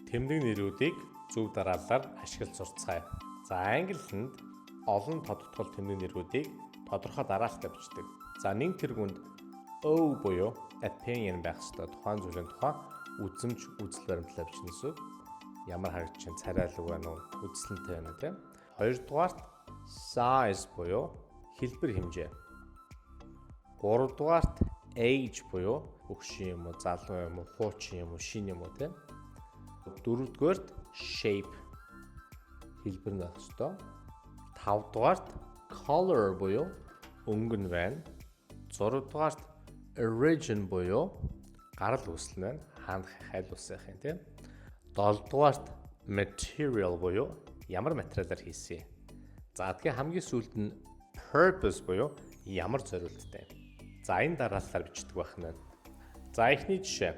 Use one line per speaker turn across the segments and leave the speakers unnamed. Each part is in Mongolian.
Тэмдэг нэрүүдийг зөв дараалалаар ашиглаж сурцгаая. За англинд олон тодтгол тэмдэг нэрүүдийг тодорхой дараалтаар бичдэг. За нэг тэргуунд O буюу opinion байх ёстой. Тухайн зүйлийн тухай үзмж, үзэл баримтлал бичнэ гэсэн. Ямар харагдаж чинь царайлаг байна уу, үзэсгэлэнтэй байна уу тийм. Хоёрдугаарт size буюу хэлбэр хэмжээ. Гуравдугаарт age буюу хөгшин юм уу, залуу юм уу, хуучин юм уу, шин юм уу тийм. Дөрөвдүгээрт shape хэлбэр нь байх ёстой. Тавдугаарт color буюу өнгө нь байна. Зургадугаарт origin буюу гарал үүсэл нь байна. Хаана хайл усах юм тийм. Долдугаарт material буюу ямар материалаар хийсэн. За тэгээ хамгийн сүүлд нь purpose буюу ямар зорилттой. За энэ дараалалаар бичдэг байх нь. За эхний жишээ.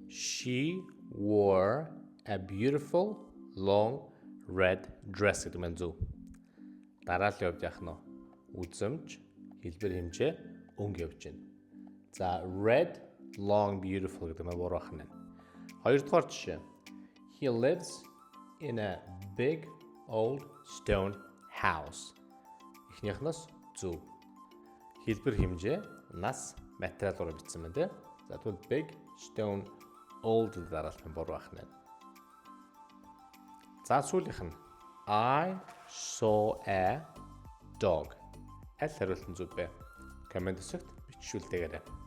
She wore a beautiful long red dress гэдэг маань зөв. Дараалал явж яах нь үзмж, хэлбэр хэмжээ, өнгө явж байна. За red long beautiful гэдэг маань буруу байх нь. Хоёрдугаар жишээ. He lives in a big old stone house. Эхнийхнээс зөв. Хэлбэр хэмжээ, нас, материал руу бичсэн байна тийм. За тэгвэл big stone old дараалал нь буруу байх нь. За сүүлийнх нь I saw a dog. Аль хариулт нь зөв бэ? Комент хэсэгт бичүүлдээгээрэй.